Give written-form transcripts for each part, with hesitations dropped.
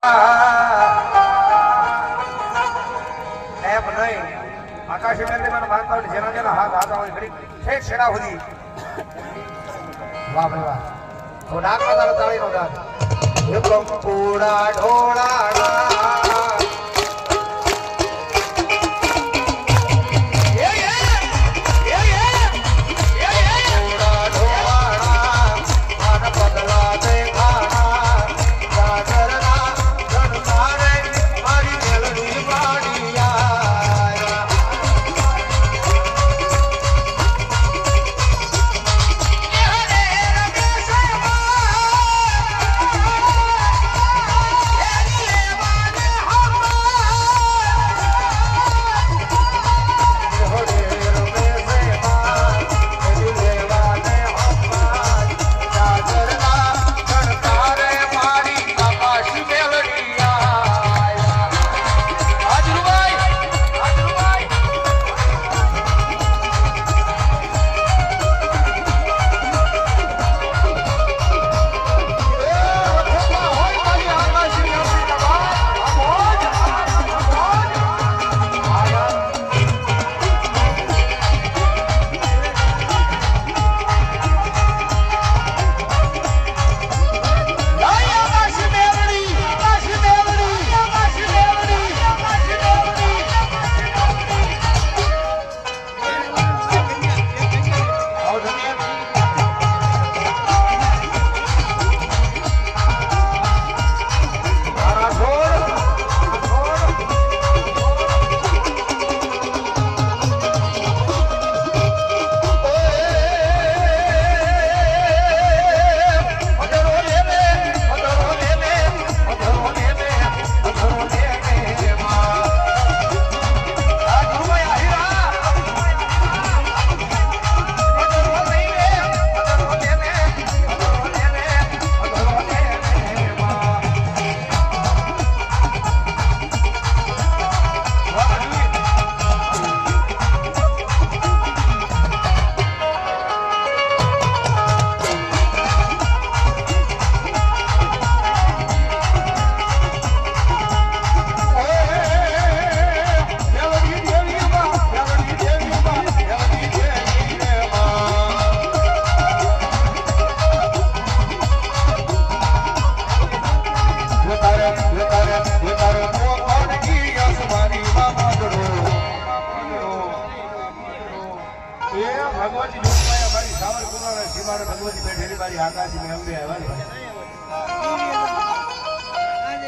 એમ નહીં આકાશી મેઘડીમાં માનતા હોય જેના જેના હાથ હાથ હોય ઘડી છેક છેડા સુધી વાહ ભાઈ વાહ તો ડાક ના તાળી નો ડાક એ કંકુડા ઢોળાડા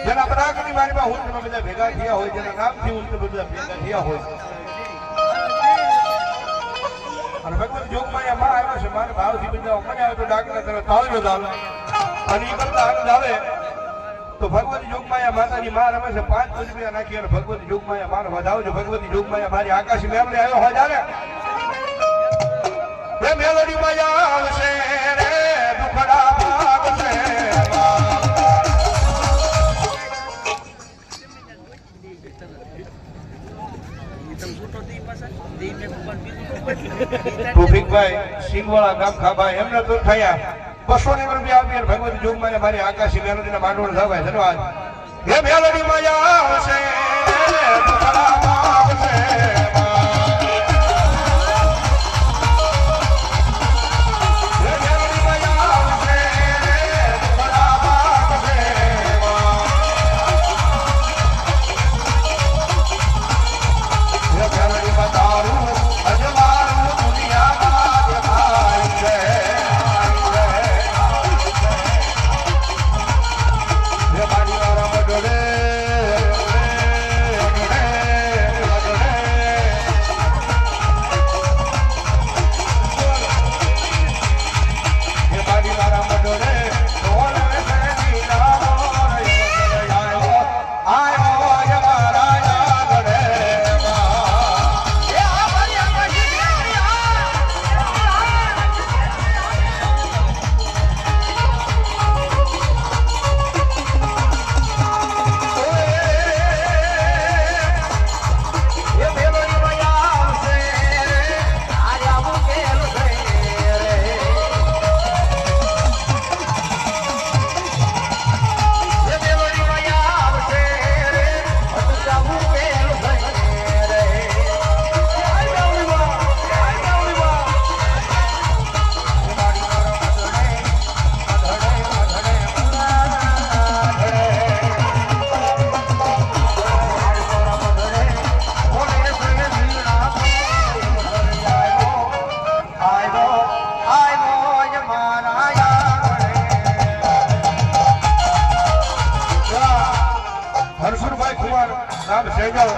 જેના પરાક્રમી વાણીમાં હું તમે બધા ભેગા થયા હોય જેના નામથી હું તમે બધા ભેગા થયા હોય અને ભગવાન જોગમાયા માં આવ્યા છે મારા ભાવથી બધા મને આવે તો ડાકના તરફ તાળીઓ આવે અને એ કરતા આનંદ આવે તો ભગવતી જોગમાયા માતાજી માં રમે છે 5 રૂપિયા નાખી અને ભગવતી જોગમાયા માં વધાવજો ભગવતી જોગમાયા મારી આકાશી મેમણે આવ્યો હોય ત્યારે એ મેલડી માયા આવશે રે દુખડા ભાગશે ટોફિકભાઈ સિંગવાળા ગામ ખાબા એમને તો થયા 200 રૂપિયા આપી ભગવતી જોગમાયા મારી આકાશી મેલડીના માંડવણ થવાય ધન્યવાદ હે મેલડી માયા આવશે દુખડા ભાગશે નામ સેજલ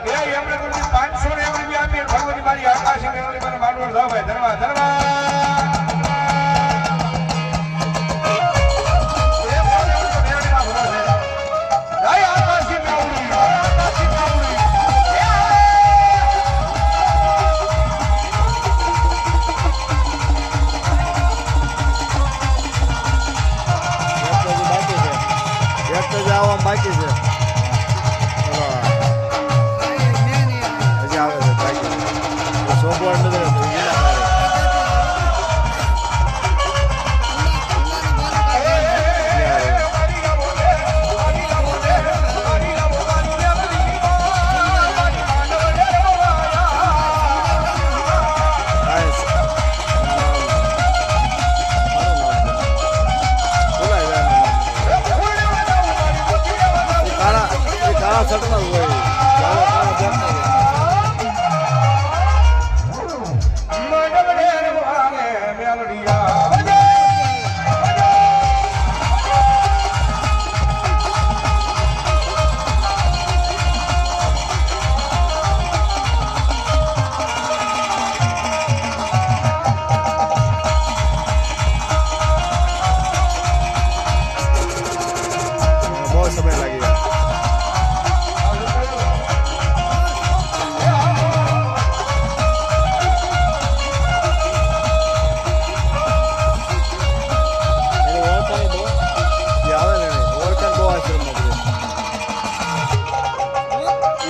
એ એમણે કોઈ 500 ને એમણે આપી ભગવતી મારી આકાશી મેળવી મને માનવર દો ભાઈ ધરવા ધરવા બાકી છે હજી આવે છે બાકી સોમવાર નથી સટના હોય બહુ સમય લાગી જાય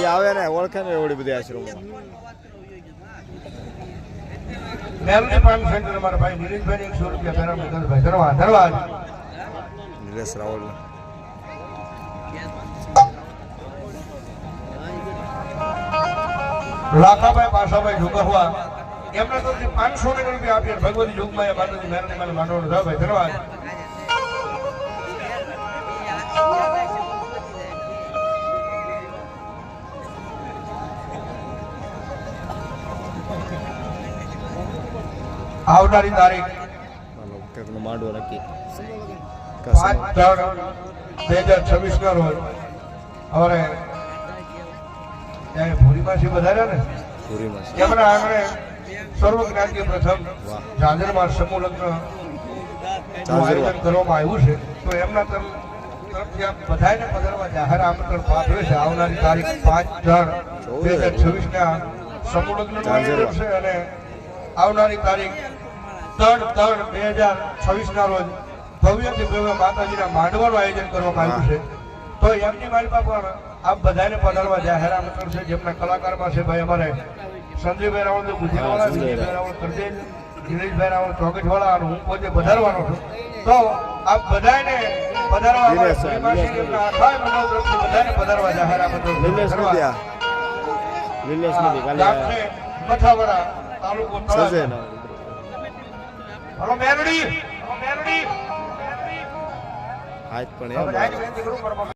આવે ને ઓળખે ને એવડી બધી આશ્રમ મેલની પાન સેન્ટર અમારા ભાઈ નિલેશભાઈ 100 રૂપિયા પેરામ ભાઈ ધરવા ધરવા નિલેશ રાવલ લાખાભાઈ પાસાભાઈ ઢોકરવા એમણે તો 500 ને રૂપિયા આપ્યા ભગવતી જોગમાયા માતાજી મેલની મને માનવર દો ભાઈ ધરવા આવનારી તારીખ માંડવો નક્કી 5/3/2026 ના રોજ અમારે ત્યાં ભૂરીમાંથી વધાર્યા ને એમના આંગણે સર્વ જ્ઞાતિ પ્રથમ ઝાંઝરમાં સમૂહ લગ્ન આયોજન કરવામાં આવ્યું છે તો એમના તરફથી આપ બધાને પધારવા જાહેર આમંત્રણ પાઠવે છે આવનારી તારીખ 5/3/2026 ના સમૂહ લગ્નનું આયોજન છે અને આવનારી તારીખ 3/3/2026 ના રોજ ભવ્યથી ભવ્ય માતાજીના માંડવાનું આયોજન કરવામાં આવ્યું છે તો એમની મારી પણ આપ બધાને પધારવા જાહેર આમંત્રણ છે જેમના કલાકારમાં છે ભાઈ અમારે સંજયભાઈ રાવળ ગુજરીવાળા વિજયભાઈ રાવળ કરજેજ દિનેશભાઈ રાવળ ચોકટવાળા અને હું પોતે પધારવાનો છું તો આપ બધાને પધારવા બધાને પધારવા જાહેર આમંત્રણ મથાવડા તાલુકો હલો મેરડી આજ પણ